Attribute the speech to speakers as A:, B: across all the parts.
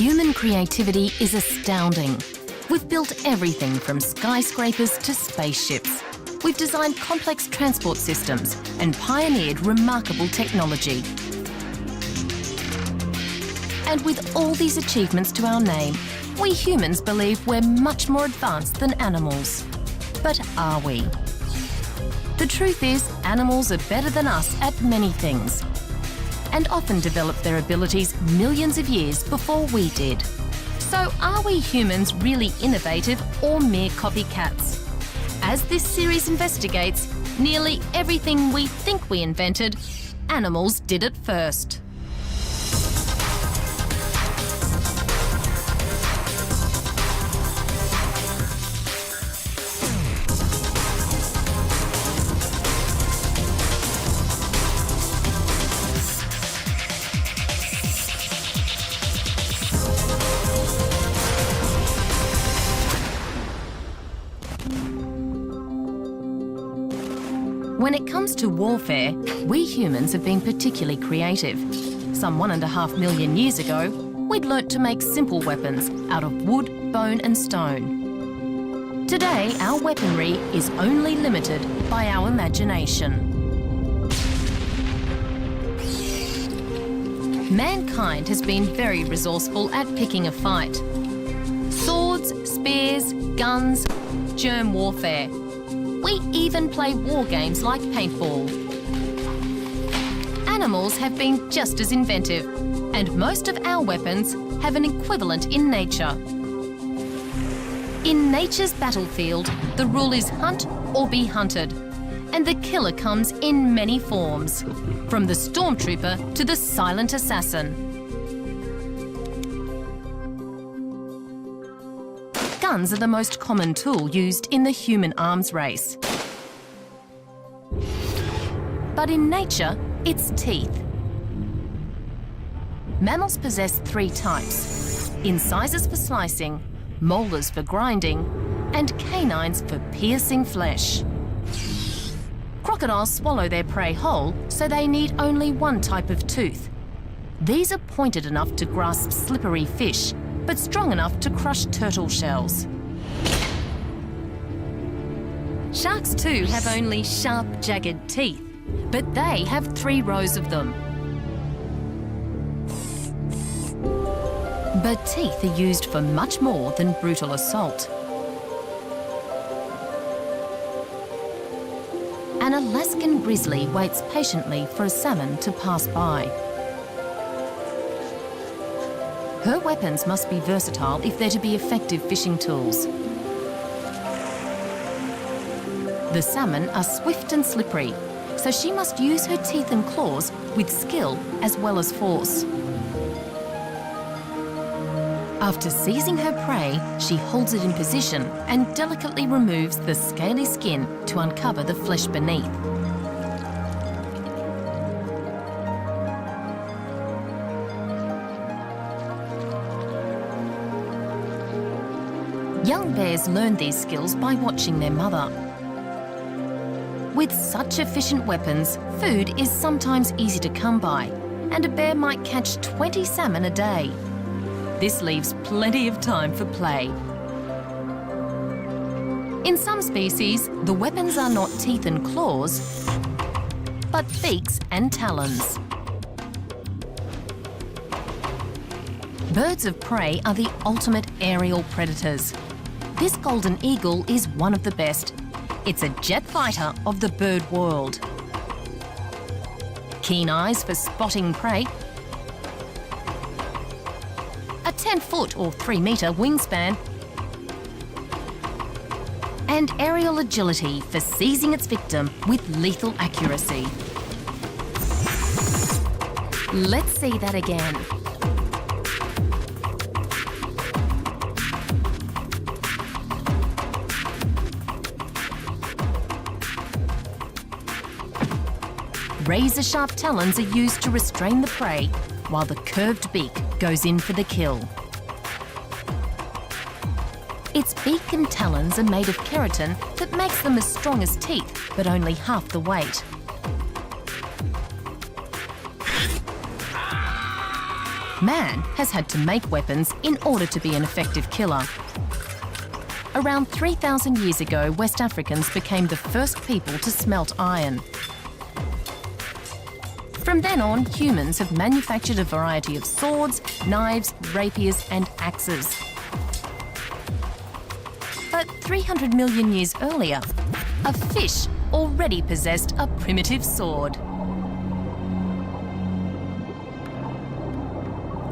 A: Human creativity is astounding. We've built everything from skyscrapers to spaceships. We've designed complex transport systems and pioneered remarkable technology. And with all these achievements to our name, we humans believe we're much more advanced than animals. But are we? The truth is, animals are better than us at many things, and often develop their abilities millions of years before we did. So are we humans really innovative or mere copycats? As this series investigates, nearly everything we think we invented, animals did it first. When it comes to warfare, we humans have been particularly creative. Some 1.5 million years ago, we'd learnt to make simple weapons out of wood, bone and stone. Today, our weaponry is only limited by our imagination. Mankind has been very resourceful at picking a fight. Swords, spears, guns, germ warfare. We even play war games like paintball. Animals have been just as inventive, and most of our weapons have an equivalent in nature. In nature's battlefield, the rule is hunt or be hunted, and the killer comes in many forms, from the stormtrooper to the silent assassin. Guns are the most common tool used in the human arms race. But in nature, it's teeth. Mammals possess 3 types: incisors for slicing, molars for grinding, and canines for piercing flesh. Crocodiles swallow their prey whole, so they need only one type of tooth. These are pointed enough to grasp slippery fish, but strong enough to crush turtle shells. Sharks too have only sharp, jagged teeth, but they have 3 rows of them. But teeth are used for much more than brutal assault. An Alaskan grizzly waits patiently for a salmon to pass by. Her weapons must be versatile if they're to be effective fishing tools. The salmon are swift and slippery, so she must use her teeth and claws with skill as well as force. After seizing her prey, she holds it in position and delicately removes the scaly skin to uncover the flesh beneath. Young bears learn these skills by watching their mother. With such efficient weapons, food is sometimes easy to come by, and a bear might catch 20 salmon a day. This leaves plenty of time for play. In some species, the weapons are not teeth and claws, but beaks and talons. Birds of prey are the ultimate aerial predators. This golden eagle is one of the best. It's a jet fighter of the bird world. Keen eyes for spotting prey, a 10-foot or 3-metre wingspan, and aerial agility for seizing its victim with lethal accuracy. Let's see that again. Razor-sharp talons are used to restrain the prey, while the curved beak goes in for the kill. Its beak and talons are made of keratin that makes them as strong as teeth, but only half the weight. Man has had to make weapons in order to be an effective killer. Around 3,000 years ago, West Africans became the first people to smelt iron. From then on, humans have manufactured a variety of swords, knives, rapiers and axes. But 300 million years earlier, a fish already possessed a primitive sword.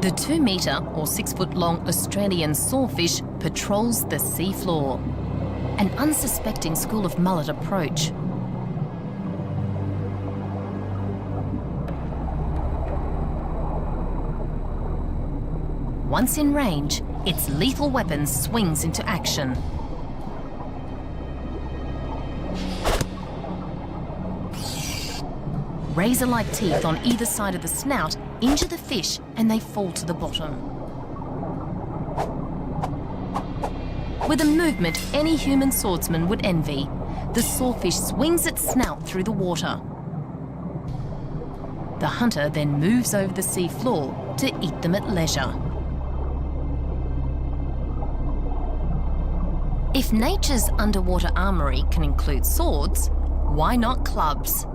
A: The 2-metre or 6-foot-long Australian sawfish patrols the seafloor. An unsuspecting school of mullet approach. Once in range, its lethal weapon swings into action. Razor-like teeth on either side of the snout injure the fish and they fall to the bottom. With a movement any human swordsman would envy, the sawfish swings its snout through the water. The hunter then moves over the sea floor to eat them at leisure. If nature's underwater armoury can include swords, why not clubs?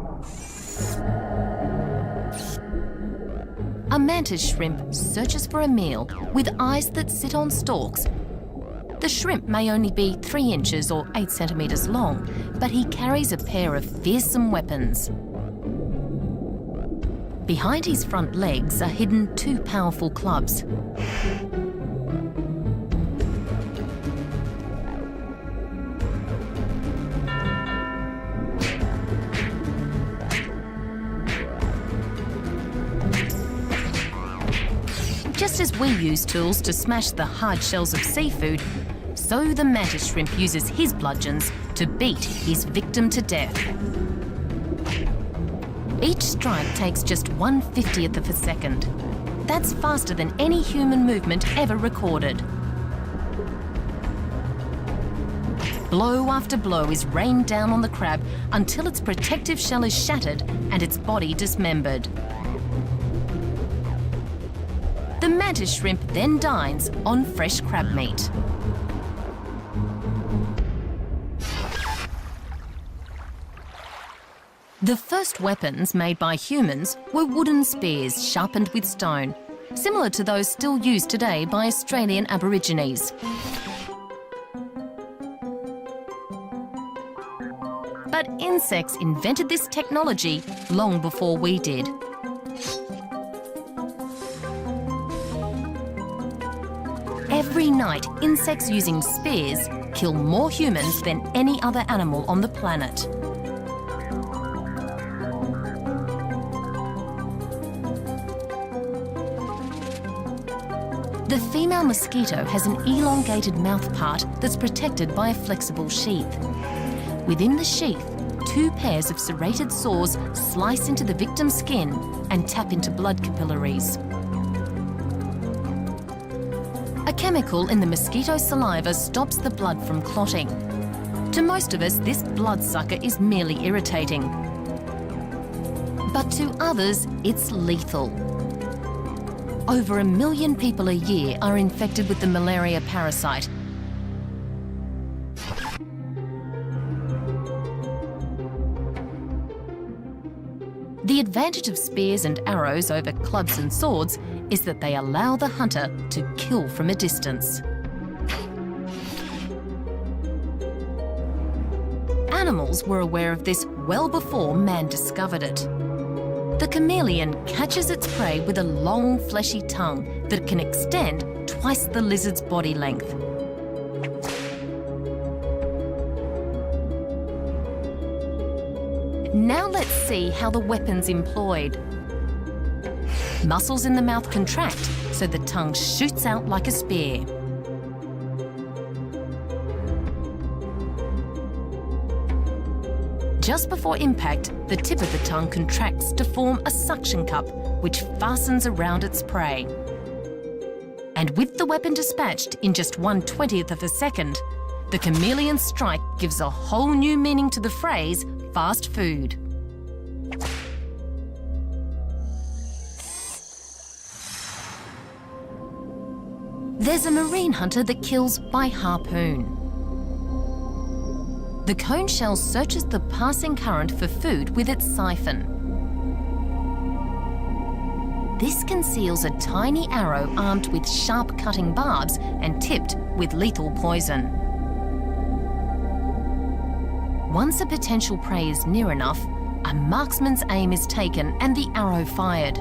A: A mantis shrimp searches for a meal with eyes that sit on stalks. The shrimp may only be 3 inches or 8 centimetres long, but he carries a pair of fearsome weapons. Behind his front legs are hidden 2 powerful clubs. Just as we use tools to smash the hard shells of seafood, so the mantis shrimp uses his bludgeons to beat his victim to death. Each strike takes just 1/50th of a second. That's faster than any human movement ever recorded. Blow after blow is rained down on the crab until its protective shell is shattered and its body dismembered. The mantis shrimp then dines on fresh crab meat. The first weapons made by humans were wooden spears sharpened with stone, similar to those still used today by Australian Aborigines. But insects invented this technology long before we did. Every night, insects using spears kill more humans than any other animal on the planet. The female mosquito has an elongated mouth part that's protected by a flexible sheath. Within the sheath, 2 pairs of serrated saws slice into the victim's skin and tap into blood capillaries. A chemical in the mosquito's saliva stops the blood from clotting. To most of us, this bloodsucker is merely irritating. But to others, it's lethal. Over 1 million people a year are infected with the malaria parasite. The advantage of spears and arrows over clubs and swords is that they allow the hunter to kill from a distance. Animals were aware of this well before man discovered it. The chameleon catches its prey with a long, fleshy tongue that can extend twice the lizard's body length. Now let's see how the weapon's employed. Muscles in the mouth contract, so the tongue shoots out like a spear. Just before impact, the tip of the tongue contracts to form a suction cup, which fastens around its prey. And with the weapon dispatched in just 1/20th of a second, the chameleon's strike gives a whole new meaning to the phrase, fast food. There's a marine hunter that kills by harpoon. The cone shell searches the passing current for food with its siphon. This conceals a tiny arrow armed with sharp cutting barbs and tipped with lethal poison. Once a potential prey is near enough, a marksman's aim is taken and the arrow fired.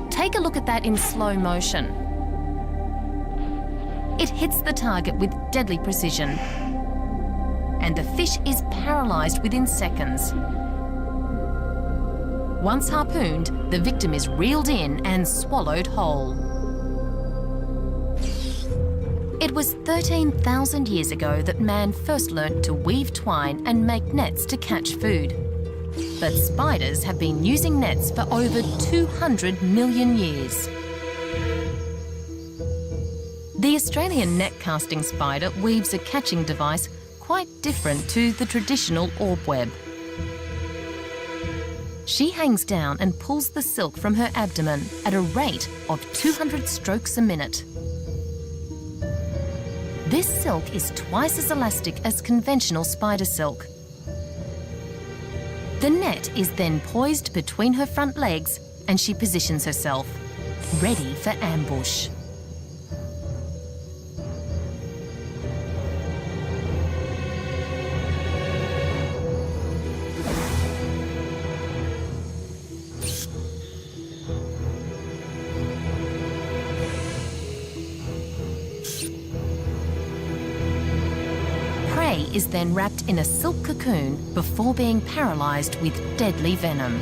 A: Take a look at that in slow motion. It hits the target with deadly precision, and the fish is paralysed within seconds. Once harpooned, the victim is reeled in and swallowed whole. It was 13,000 years ago that man first learnt to weave twine and make nets to catch food. But spiders have been using nets for over 200 million years. The Australian net casting spider weaves a catching device quite different to the traditional orb web. She hangs down and pulls the silk from her abdomen at a rate of 200 strokes a minute. This silk is twice as elastic as conventional spider silk. The net is then poised between her front legs and she positions herself, ready for ambush. Prey is then wrapped in a silk cocoon before being paralysed with deadly venom.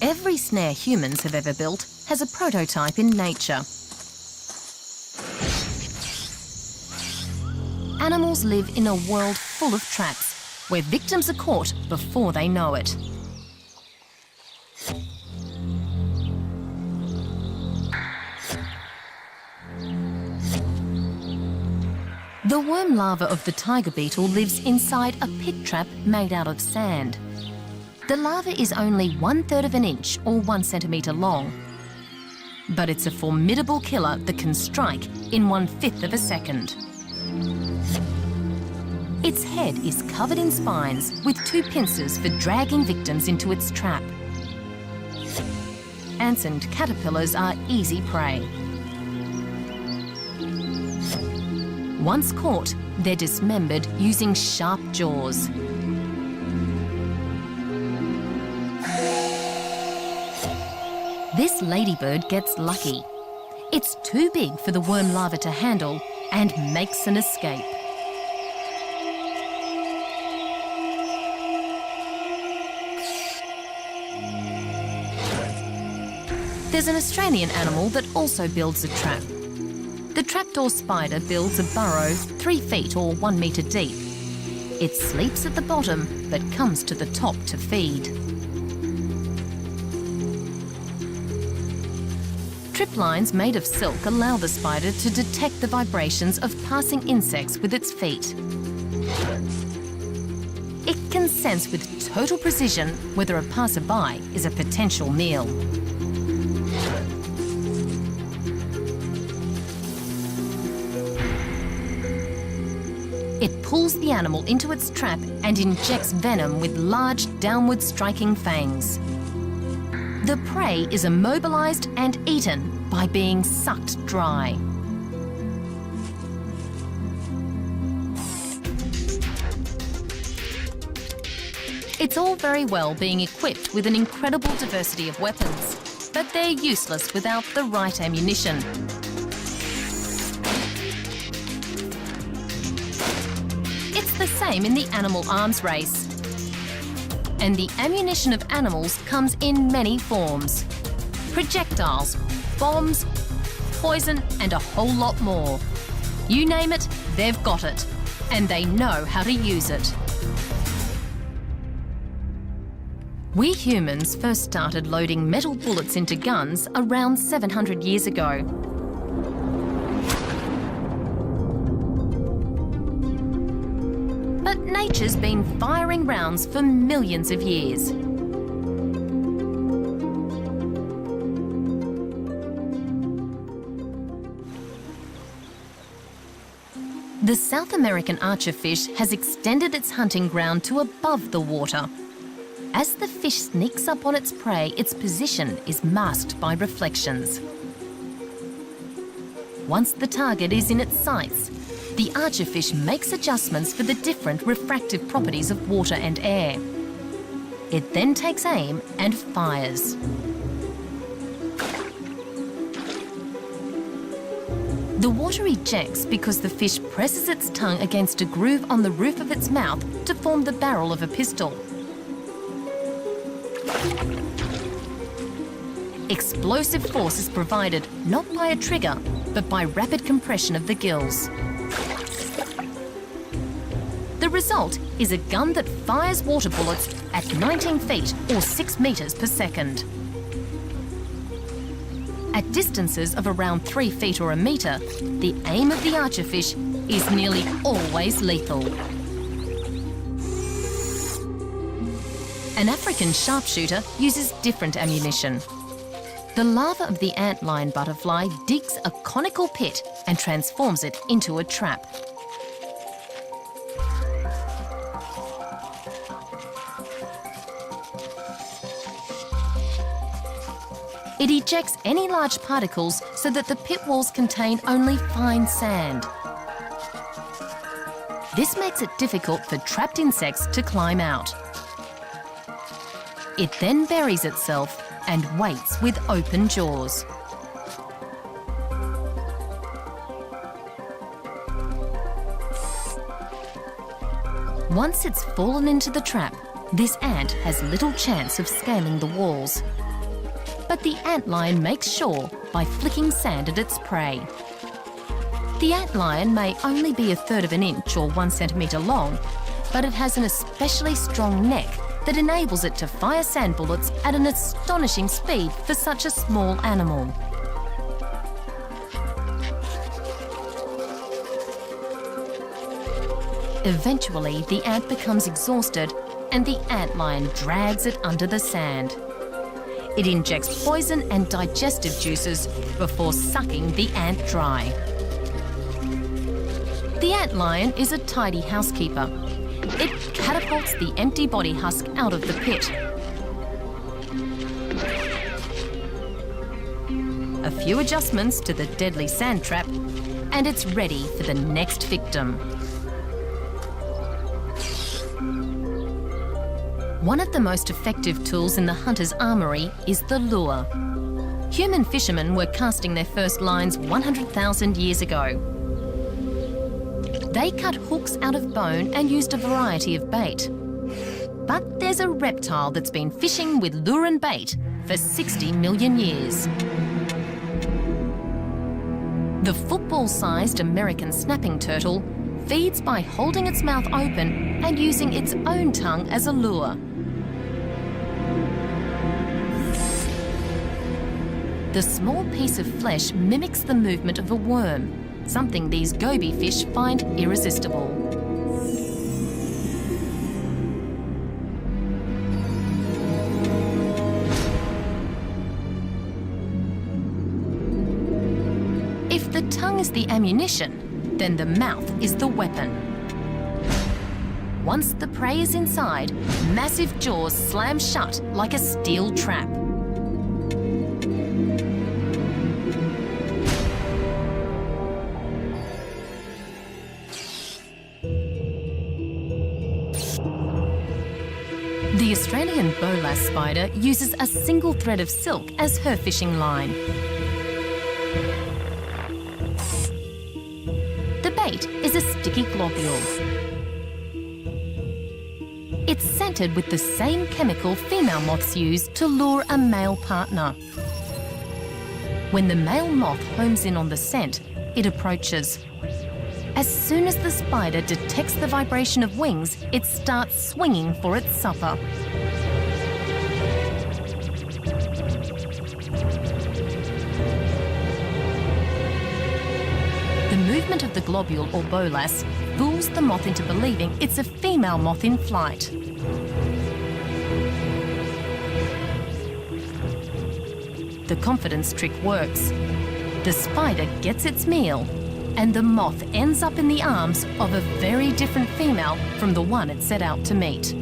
A: Every snare humans have ever built has a prototype in nature. Animals live in a world full of traps, where victims are caught before they know it. The worm larva of the tiger beetle lives inside a pit trap made out of sand. The larva is only 1/3 of an inch or 1 centimetre long, but it's a formidable killer that can strike in 1/5 of a second. Its head is covered in spines with 2 pincers for dragging victims into its trap. Ants and caterpillars are easy prey. Once caught, they're dismembered using sharp jaws. This ladybird gets lucky. It's too big for the worm larva to handle and makes an escape. There's an Australian animal that also builds a trap. The trapdoor spider builds a burrow 3 feet or 1 metre deep. It sleeps at the bottom but comes to the top to feed. Trip lines made of silk allow the spider to detect the vibrations of passing insects with its feet. It can sense with total precision whether a passerby is a potential meal. It pulls the animal into its trap and injects venom with large downward striking fangs. The prey is immobilised and eaten by being sucked dry. It's all very well being equipped with an incredible diversity of weapons, but they're useless without the right ammunition. It's the same in the animal arms race. And the ammunition of animals comes in many forms. Projectiles, bombs, poison, and a whole lot more. You name it, they've got it. And they know how to use it. We humans first started loading metal bullets into guns around 700 years ago. But nature's been firing rounds for millions of years. The South American archerfish has extended its hunting ground to above the water. As the fish sneaks up on its prey, its position is masked by reflections. Once the target is in its sights, the archerfish makes adjustments for the different refractive properties of water and air. It then takes aim and fires. The water ejects because the fish presses its tongue against a groove on the roof of its mouth to form the barrel of a pistol. Explosive force is provided not by a trigger, but by rapid compression of the gills. The result is a gun that fires water bullets at 19 feet or 6 metres per second. At distances of around 3 feet or a metre, the aim of the archerfish is nearly always lethal. An African sharpshooter uses different ammunition. The larva of the antlion butterfly digs a conical pit and transforms it into a trap. It ejects any large particles so that the pit walls contain only fine sand. This makes it difficult for trapped insects to climb out. It then buries itself and waits with open jaws. Once it's fallen into the trap, this ant has little chance of scaling the walls. But the antlion makes sure by flicking sand at its prey. The antlion may only be 1/3 of an inch or 1 centimetre long, but it has an especially strong neck that enables it to fire sand bullets at an astonishing speed for such a small animal. Eventually, the ant becomes exhausted and the antlion drags it under the sand. It injects poison and digestive juices before sucking the ant dry. The antlion is a tidy housekeeper. It catapults the empty body husk out of the pit. A few adjustments to the deadly sand trap, and it's ready for the next victim. One of the most effective tools in the hunter's armoury is the lure. Human fishermen were casting their first lines 100,000 years ago. They cut hooks out of bone and used a variety of bait. But there's a reptile that's been fishing with lure and bait for 60 million years. The football-sized American snapping turtle feeds by holding its mouth open and using its own tongue as a lure. The small piece of flesh mimics the movement of a worm, something these goby fish find irresistible. If the tongue is the ammunition, then the mouth is the weapon. Once the prey is inside, massive jaws slam shut like a steel trap. The Australian bowlass spider uses a single thread of silk as her fishing line. The bait is a sticky globule. It's scented with the same chemical female moths use to lure a male partner. When the male moth homes in on the scent, it approaches. As soon as the spider detects the vibration of wings, it starts swinging for its supper. movement of the globule or bolas fools the moth into believing it's a female moth in flight. The confidence trick works. The spider gets its meal, and the moth ends up in the arms of a very different female from the one it set out to meet.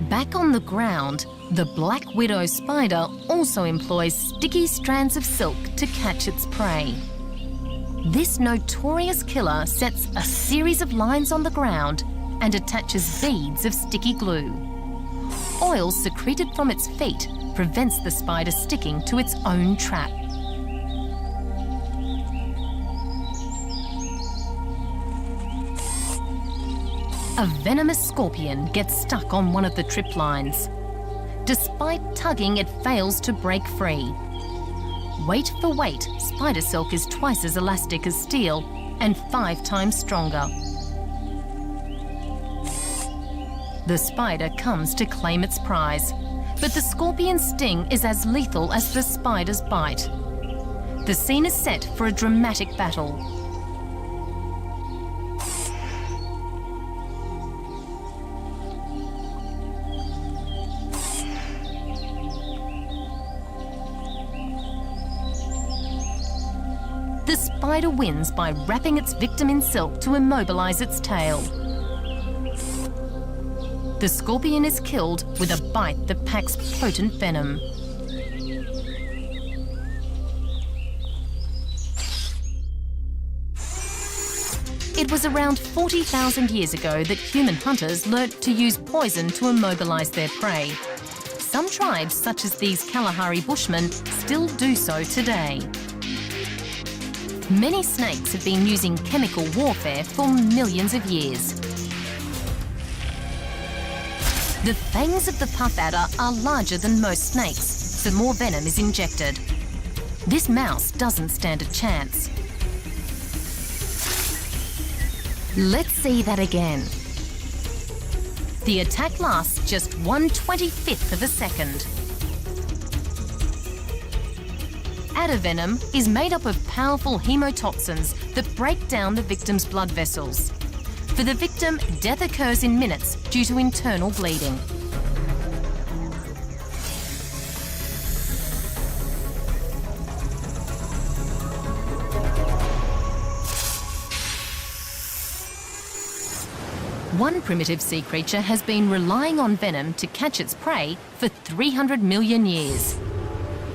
A: Back on the ground, the black widow spider also employs sticky strands of silk to catch its prey. This notorious killer sets a series of lines on the ground and attaches beads of sticky glue. Oil secreted from its feet prevents the spider sticking to its own trap. A venomous scorpion gets stuck on one of the trip lines. Despite tugging, it fails to break free. Weight for weight, spider silk is twice as elastic as steel and 5 times stronger. The spider comes to claim its prize, but the scorpion's sting is as lethal as the spider's bite. The scene is set for a dramatic battle. The spider wins by wrapping its victim in silk to immobilize its tail. The scorpion is killed with a bite that packs potent venom. It was around 40,000 years ago that human hunters learnt to use poison to immobilize their prey. Some tribes, such as these Kalahari Bushmen, still do so today. Many snakes have been using chemical warfare for millions of years. The fangs of the puff adder are larger than most snakes, so more venom is injected. This mouse doesn't stand a chance. Let's see that again. The attack lasts just 1/25th of a second. Adder venom is made up of powerful hemotoxins that break down the victim's blood vessels. For the victim, death occurs in minutes due to internal bleeding. One primitive sea creature has been relying on venom to catch its prey for 300 million years.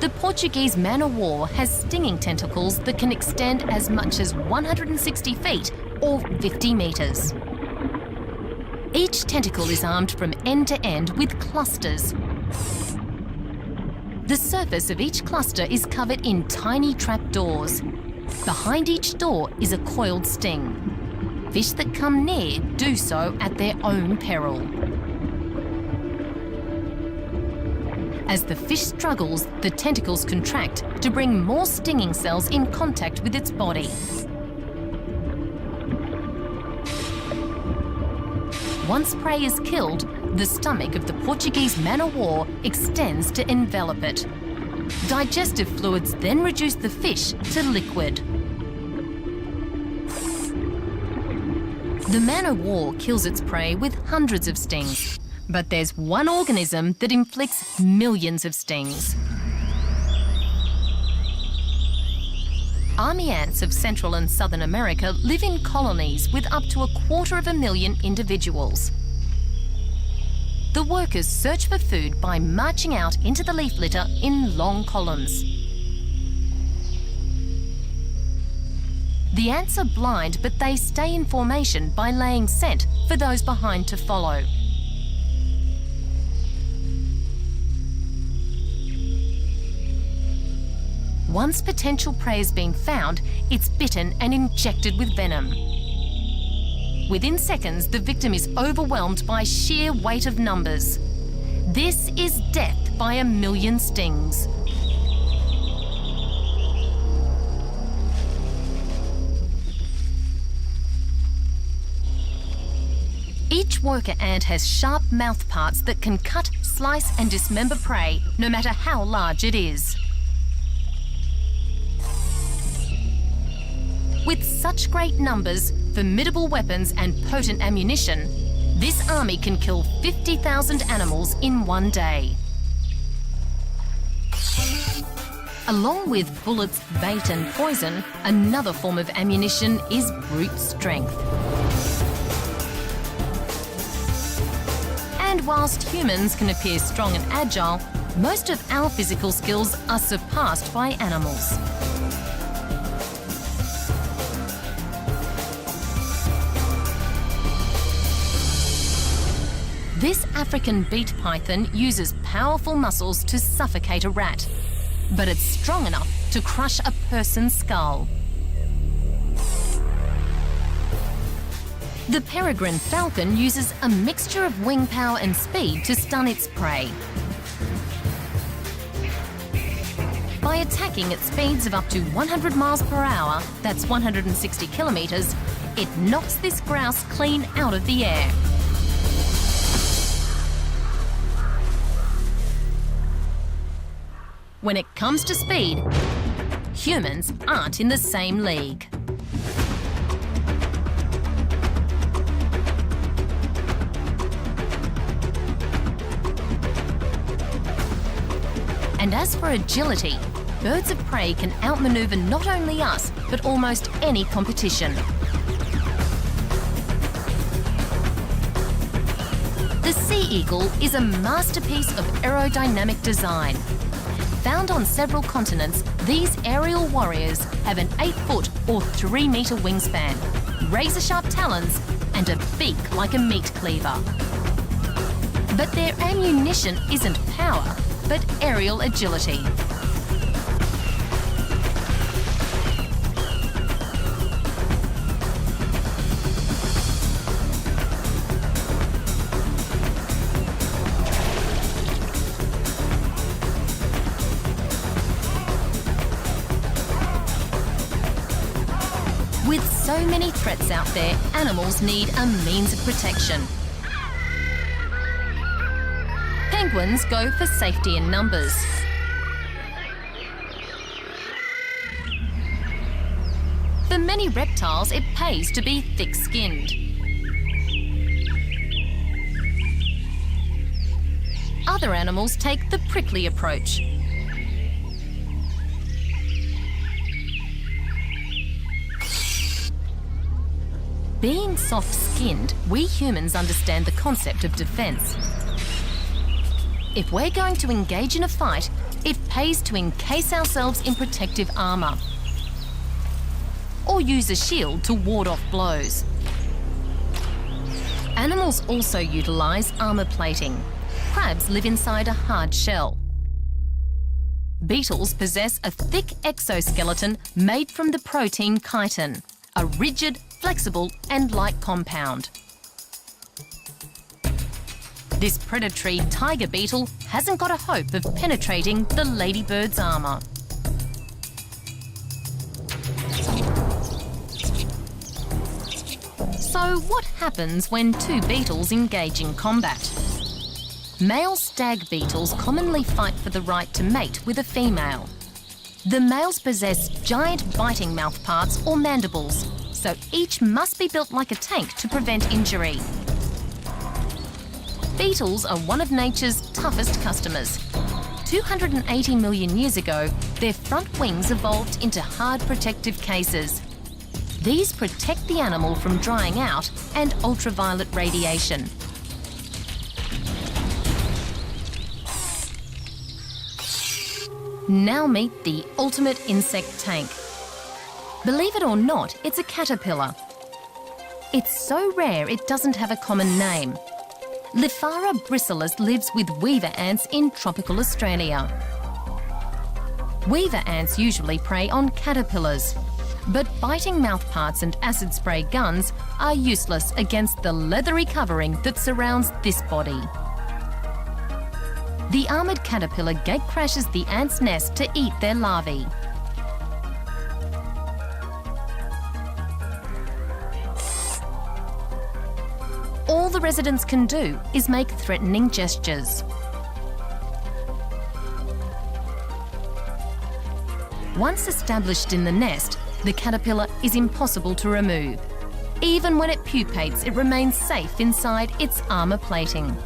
A: The Portuguese man-o'-war has stinging tentacles that can extend as much as 160 feet or 50 metres. Each tentacle is armed from end to end with clusters. The surface of each cluster is covered in tiny trapdoors. Behind each door is a coiled sting. Fish that come near do so at their own peril. As the fish struggles, the tentacles contract to bring more stinging cells in contact with its body. Once prey is killed, the stomach of the Portuguese man-o'-war extends to envelop it. Digestive fluids then reduce the fish to liquid. The man-o'-war kills its prey with hundreds of stings. But there's one organism that inflicts millions of stings. Army ants of Central and Southern America live in colonies with up to 250,000 individuals. The workers search for food by marching out into the leaf litter in long columns. The ants are blind, but they stay in formation by laying scent for those behind to follow. Once potential prey has been found, it's bitten and injected with venom. Within seconds, the victim is overwhelmed by sheer weight of numbers. This is death by 1,000,000 stings. Each worker ant has sharp mouth parts that can cut, slice and dismember prey, no matter how large it is. With such great numbers, formidable weapons and potent ammunition, this army can kill 50,000 animals in one day. Along with bullets, bait and poison, another form of ammunition is brute strength. And whilst humans can appear strong and agile, most of our physical skills are surpassed by animals. This African beet python uses powerful muscles to suffocate a rat, but it's strong enough to crush a person's skull. The peregrine falcon uses a mixture of wing power and speed to stun its prey. By attacking at speeds of up to 100 miles per hour, that's 160 kilometres, it knocks this grouse clean out of the air. When it comes to speed, humans aren't in the same league. And as for agility, birds of prey can outmaneuver not only us, but almost any competition. The sea eagle is a masterpiece of aerodynamic design. Found on several continents, these aerial warriors have an 8-foot or 3-metre wingspan, razor-sharp talons and a beak like a meat cleaver. But their ammunition isn't power, but aerial agility. With so many threats out there, animals need a means of protection. Penguins go for safety in numbers. For many reptiles, it pays to be thick-skinned. Other animals take the prickly approach. Being soft-skinned, we humans understand the concept of defence. If we're going to engage in a fight, it pays to encase ourselves in protective armour or use a shield to ward off blows. Animals also utilise armour plating. Crabs live inside a hard shell. Beetles possess a thick exoskeleton made from the protein chitin, a rigid, flexible and light compound. This predatory tiger beetle hasn't got a hope of penetrating the ladybird's armour. So what happens when two beetles engage in combat? Male stag beetles commonly fight for the right to mate with a female. The males possess giant biting mouth parts or mandibles, so each must be built like a tank to prevent injury. Beetles are one of nature's toughest customers. 280 million years ago, their front wings evolved into hard protective cases. These protect the animal from drying out and ultraviolet radiation. Now meet the ultimate insect tank. Believe it or not, it's a caterpillar. It's so rare it doesn't have a common name. Liphara brisellus lives with weaver ants in tropical Australia. Weaver ants usually prey on caterpillars, but biting mouthparts and acid spray guns are useless against the leathery covering that surrounds this body. The armoured caterpillar gatecrashes the ant's nest to eat their larvae. All the residents can do is make threatening gestures. Once established in the nest, the caterpillar is impossible to remove. Even when it pupates, it remains safe inside its armour plating.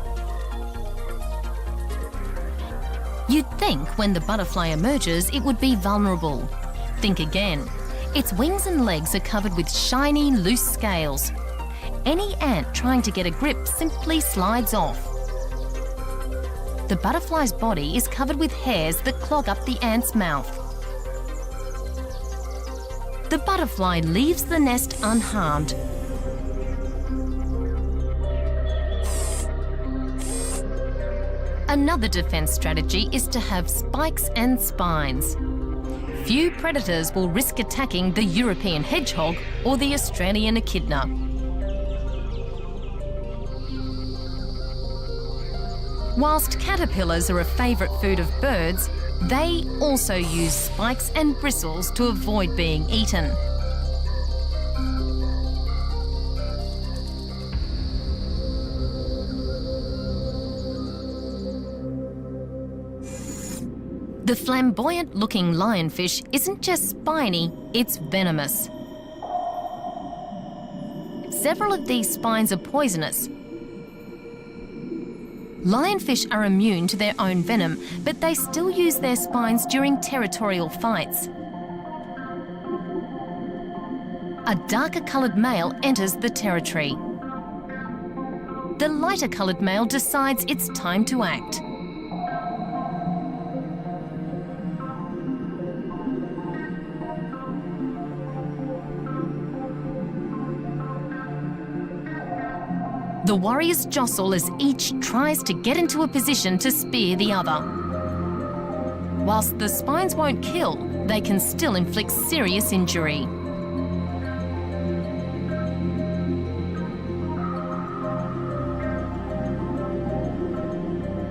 A: You'd think when the butterfly emerges, it would be vulnerable. Think again. Its wings and legs are covered with shiny, loose scales. Any ant trying to get a grip simply slides off. The butterfly's body is covered with hairs that clog up the ant's mouth. The butterfly leaves the nest unharmed. Another defence strategy is to have spikes and spines. Few predators will risk attacking the European hedgehog or the Australian echidna. Whilst caterpillars are a favourite food of birds, they also use spikes and bristles to avoid being eaten. The flamboyant-looking lionfish isn't just spiny, it's venomous. Several of these spines are poisonous. Lionfish are immune to their own venom, but they still use their spines during territorial fights. A darker coloured male enters the territory. The lighter coloured male decides it's time to act. The warriors jostle as each tries to get into a position to spear the other. Whilst the spines won't kill, they can still inflict serious injury.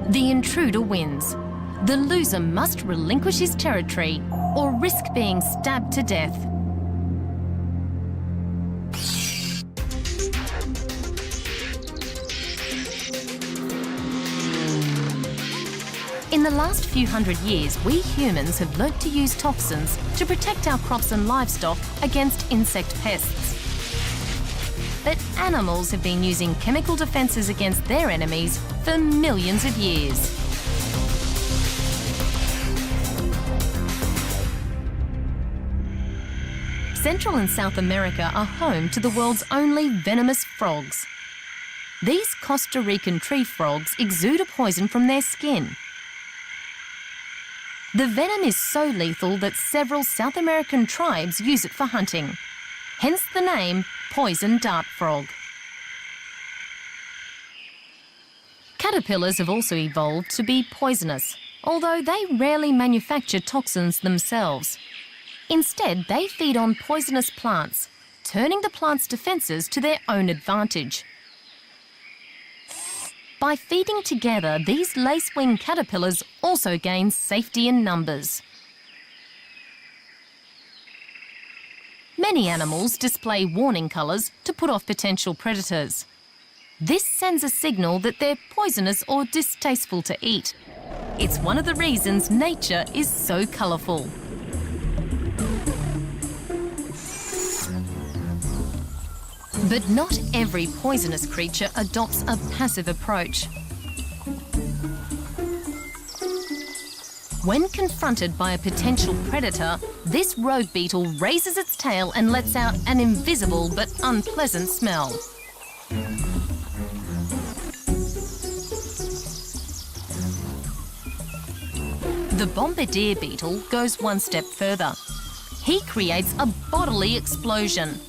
A: The intruder wins. The loser must relinquish his territory or risk being stabbed to death. In the last few hundred years, we humans have learnt to use toxins to protect our crops and livestock against insect pests. But animals have been using chemical defences against their enemies for millions of years. Central and South America are home to the world's only venomous frogs. These Costa Rican tree frogs exude a poison from their skin. The venom is so lethal that several South American tribes use it for hunting. Hence the name poison dart frog. Caterpillars have also evolved to be poisonous, although they rarely manufacture toxins themselves. Instead, they feed on poisonous plants, turning the plant's defences to their own advantage. By feeding together, these lacewing caterpillars also gain safety in numbers. Many animals display warning colours to put off potential predators. This sends a signal that they're poisonous or distasteful to eat. It's one of the reasons nature is so colourful. But not every poisonous creature adopts a passive approach. When confronted by a potential predator, this rogue beetle raises its tail and lets out an invisible but unpleasant smell. The bombardier beetle goes one step further. He creates a bodily explosion.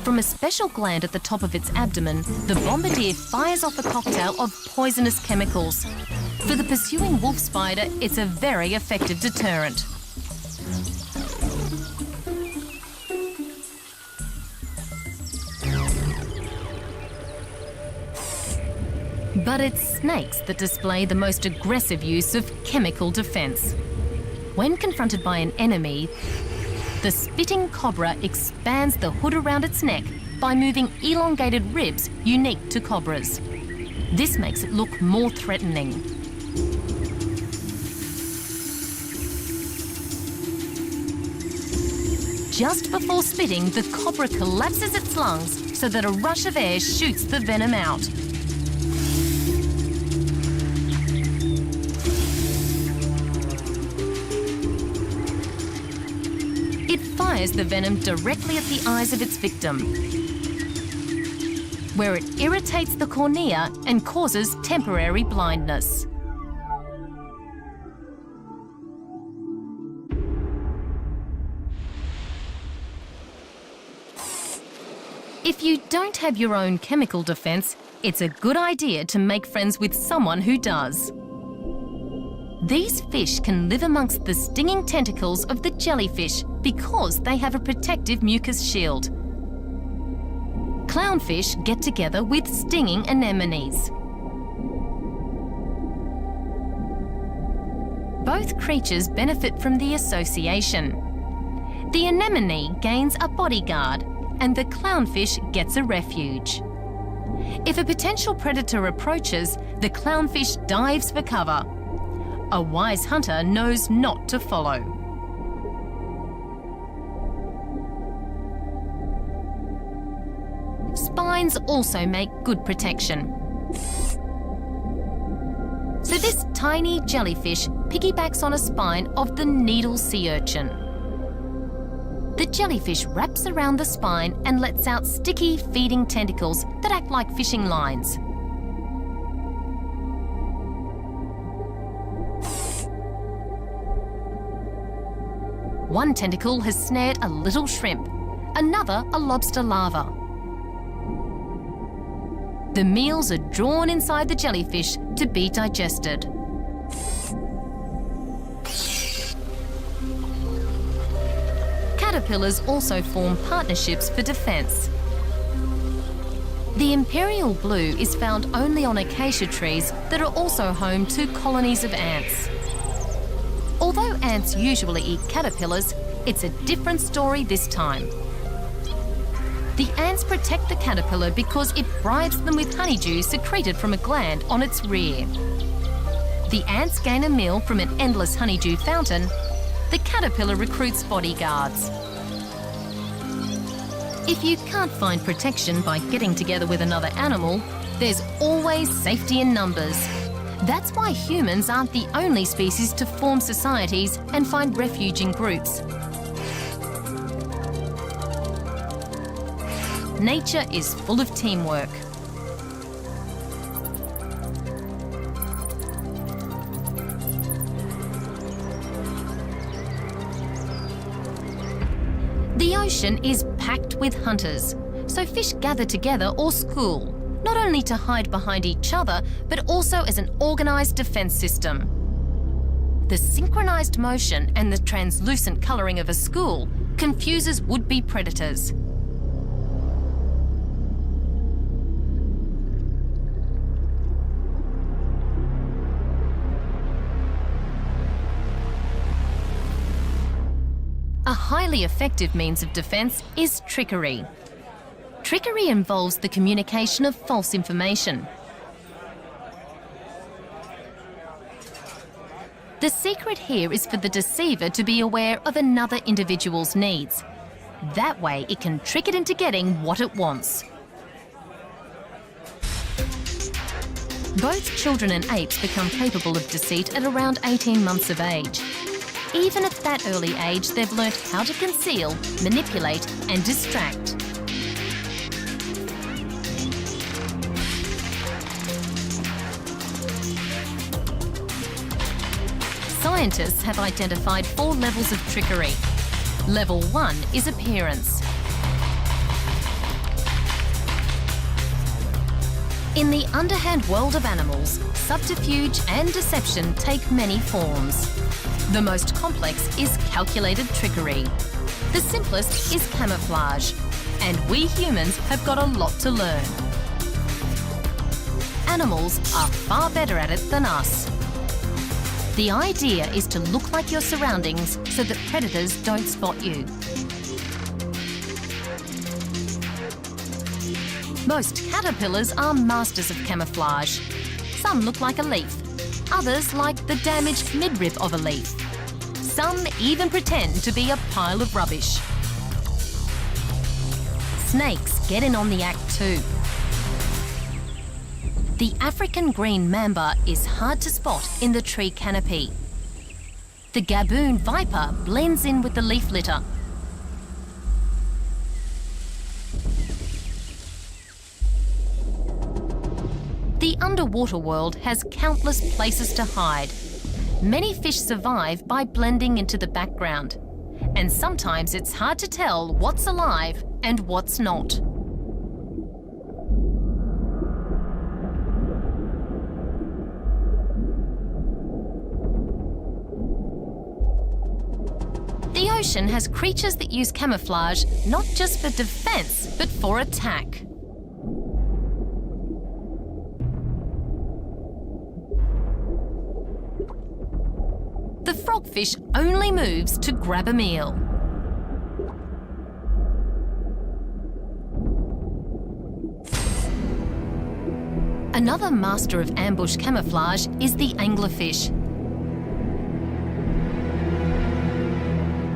A: From a special gland at the top of its abdomen, the bombardier fires off a cocktail of poisonous chemicals. For the pursuing wolf spider, it's a very effective deterrent. But it's snakes that display the most aggressive use of chemical defence. When confronted by an enemy, the spitting cobra expands the hood around its neck, by moving elongated ribs unique to cobras. This makes it look more threatening. Just before spitting, the cobra collapses its lungs so that a rush of air shoots the venom out. It fires the venom directly at the eyes of its victim, where it irritates the cornea and causes temporary blindness. If you don't have your own chemical defense, it's a good idea to make friends with someone who does. These fish can live amongst the stinging tentacles of the jellyfish because they have a protective mucus shield. Clownfish get together with stinging anemones. Both creatures benefit from the association. The anemone gains a bodyguard, and the clownfish gets a refuge. If a potential predator approaches, the clownfish dives for cover. A wise hunter knows not to follow. Spines also make good protection. So this tiny jellyfish piggybacks on a spine of the needle sea urchin. The jellyfish wraps around the spine and lets out sticky feeding tentacles that act like fishing lines. One tentacle has snared a little shrimp, another a lobster larva. The meals are drawn inside the jellyfish to be digested. Caterpillars also form partnerships for defence. The imperial blue is found only on acacia trees that are also home to colonies of ants. Although ants usually eat caterpillars, it's a different story this time. The ants protect the caterpillar because it bribes them with honeydew secreted from a gland on its rear. The ants gain a meal from an endless honeydew fountain. The caterpillar recruits bodyguards. If you can't find protection by getting together with another animal, there's always safety in numbers. That's why humans aren't the only species to form societies and find refuge in groups. Nature is full of teamwork. The ocean is packed with hunters, so fish gather together or school, not only to hide behind each other, but also as an organised defence system. The synchronised motion and the translucent colouring of a school confuses would-be predators. A highly effective means of defence is trickery. Trickery involves the communication of false information. The secret here is for the deceiver to be aware of another individual's needs. That way it can trick it into getting what it wants. Both children and apes become capable of deceit at around 18 months of age. Even at that early age, they've learnt how to conceal, manipulate and distract. Scientists have identified 4 levels of trickery. Level 1 is appearance. In the underhand world of animals, subterfuge and deception take many forms. The most complex is calculated trickery. The simplest is camouflage. And we humans have got a lot to learn. Animals are far better at it than us. The idea is to look like your surroundings so that predators don't spot you. Most caterpillars are masters of camouflage. Some look like a leaf, others like the damaged midrib of a leaf. Some even pretend to be a pile of rubbish. Snakes get in on the act too. The African green mamba is hard to spot in the tree canopy. The Gaboon viper blends in with the leaf litter. The underwater world has countless places to hide. Many fish survive by blending into the background, and sometimes it's hard to tell what's alive and what's not. The ocean has creatures that use camouflage not just for defense, but for attack. The frogfish only moves to grab a meal. Another master of ambush camouflage is the anglerfish.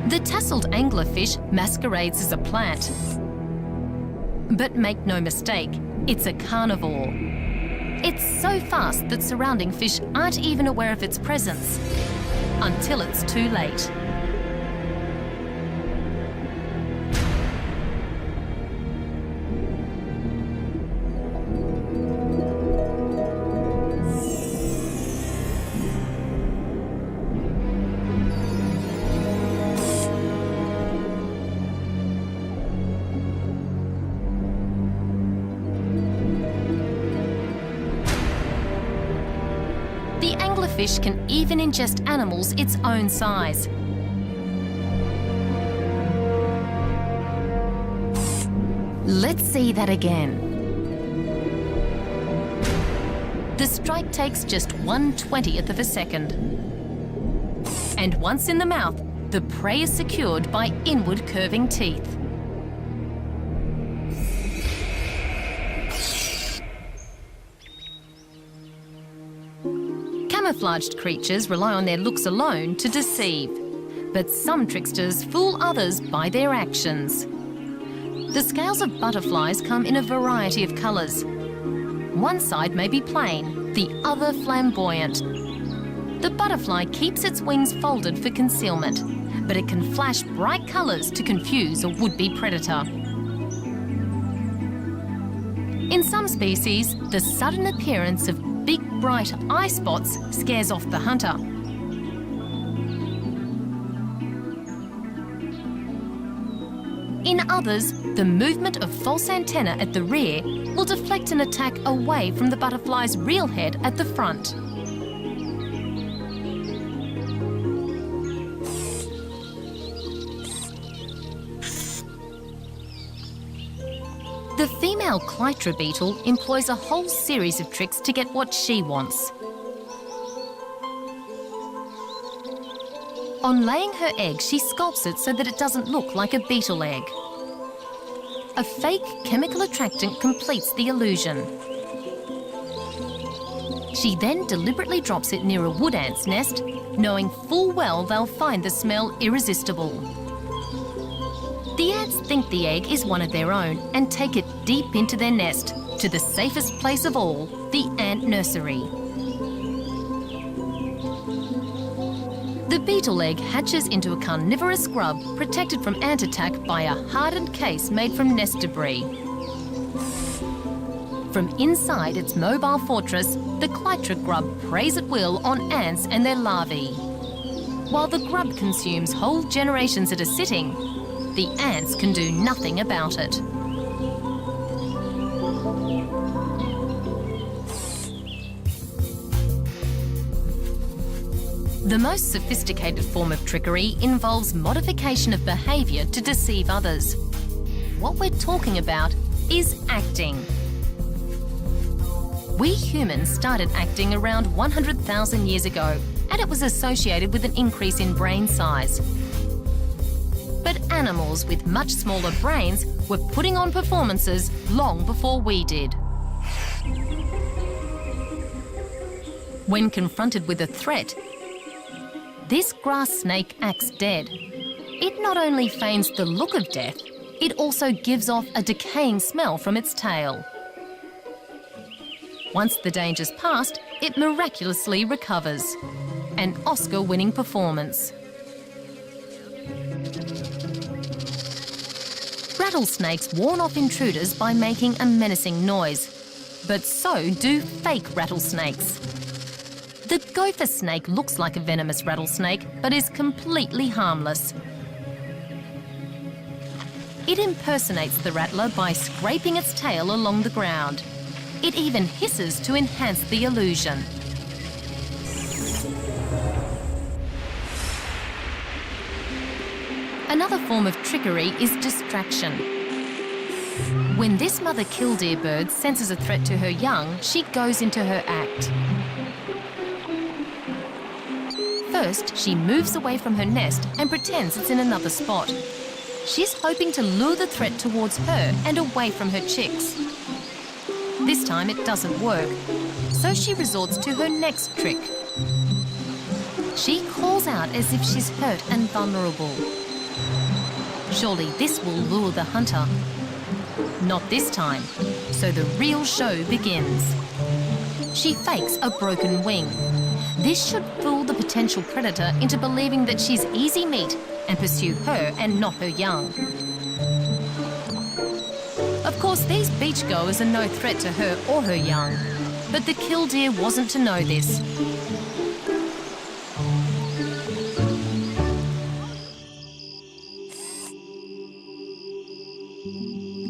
A: The tasseled anglerfish masquerades as a plant. But make no mistake, it's a carnivore. It's so fast that surrounding fish aren't even aware of its presence, until it's too late. The anglerfish can even ingest animals its own size. Let's see that again. The strike takes just 1/20th of a second. And once in the mouth, the prey is secured by inward curving teeth. Camouflaged creatures rely on their looks alone to deceive, but some tricksters fool others by their actions. The scales of butterflies come in a variety of colours. One side may be plain, the other flamboyant. The butterfly keeps its wings folded for concealment, but it can flash bright colours to confuse a would-be predator. In some species, the sudden appearance of big bright eye spots scares off the hunter. In others, the movement of false antennae at the rear will deflect an attack away from the butterfly's real head at the front. The female Clytra beetle employs a whole series of tricks to get what she wants. On laying her egg, she sculpts it so that it doesn't look like a beetle egg. A fake chemical attractant completes the illusion. She then deliberately drops it near a wood ant's nest, knowing full well they'll find the smell irresistible. The ants think the egg is one of their own and take it deep into their nest, to the safest place of all, the ant nursery. The beetle egg hatches into a carnivorous grub protected from ant attack by a hardened case made from nest debris. From inside its mobile fortress, the Clytra grub preys at will on ants and their larvae. While the grub consumes whole generations at a sitting, the ants can do nothing about it. The most sophisticated form of trickery involves modification of behaviour to deceive others. What we're talking about is acting. We humans started acting around 100,000 years ago, and it was associated with an increase in brain size. But animals with much smaller brains were putting on performances long before we did. When confronted with a threat, this grass snake acts dead. It not only feigns the look of death, it also gives off a decaying smell from its tail. Once the danger's passed, it miraculously recovers. An Oscar-winning performance. Rattlesnakes warn off intruders by making a menacing noise, but so do fake rattlesnakes. The gopher snake looks like a venomous rattlesnake, but is completely harmless. It impersonates the rattler by scraping its tail along the ground. It even hisses to enhance the illusion. Another form of trickery is distraction. When this mother killdeer bird senses a threat to her young, she goes into her act. First, she moves away from her nest and pretends it's in another spot. She's hoping to lure the threat towards her and away from her chicks. This time it doesn't work, so she resorts to her next trick. She calls out as if she's hurt and vulnerable. Surely this will lure the hunter. Not this time, so the real show begins. She fakes a broken wing. This should fool the potential predator into believing that she's easy meat and pursue her and not her young. Of course, these beachgoers are no threat to her or her young, but the killdeer wasn't to know this.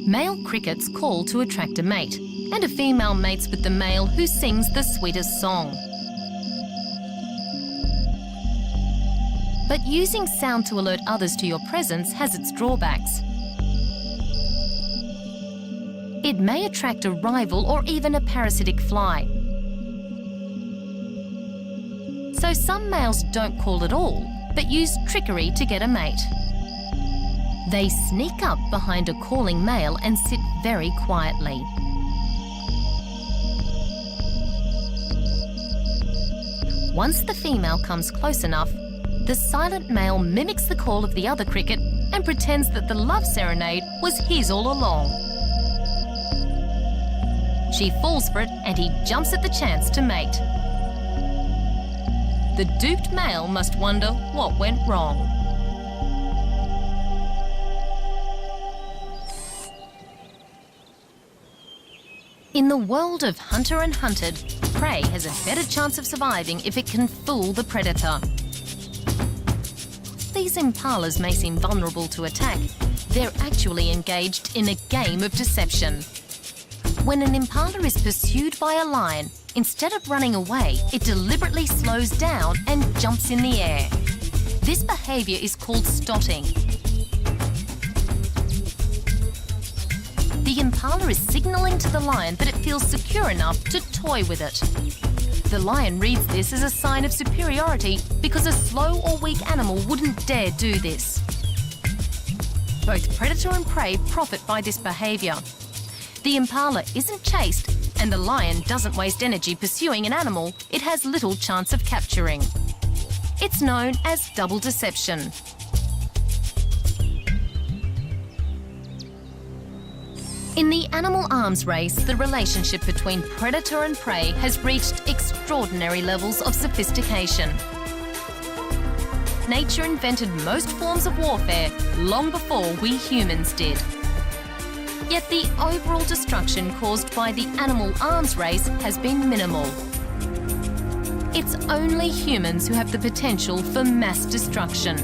A: Male crickets call to attract a mate, and a female mates with the male who sings the sweetest song. But using sound to alert others to your presence has its drawbacks. It may attract a rival or even a parasitic fly. So some males don't call at all, but use trickery to get a mate. They sneak up behind a calling male and sit very quietly. Once the female comes close enough, the silent male mimics the call of the other cricket and pretends that the love serenade was his all along. She falls for it and he jumps at the chance to mate. The duped male must wonder what went wrong. In the world of hunter and hunted, prey has a better chance of surviving if it can fool the predator. These impalas may seem vulnerable to attack. They're actually engaged in a game of deception. When an impala is pursued by a lion, instead of running away, it deliberately slows down and jumps in the air. This behaviour is called stotting. The impala is signalling to the lion that it feels secure enough to toy with it. The lion reads this as a sign of superiority because a slow or weak animal wouldn't dare do this. Both predator and prey profit by this behaviour. The impala isn't chased and the lion doesn't waste energy pursuing an animal it has little chance of capturing. It's known as double deception. In the animal arms race, the relationship between predator and prey has reached extraordinary levels of sophistication. Nature invented most forms of warfare long before we humans did. Yet the overall destruction caused by the animal arms race has been minimal. It's only humans who have the potential for mass destruction.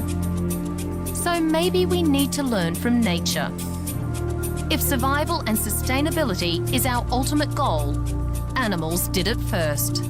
A: So maybe we need to learn from nature. If survival and sustainability is our ultimate goal, animals did it first.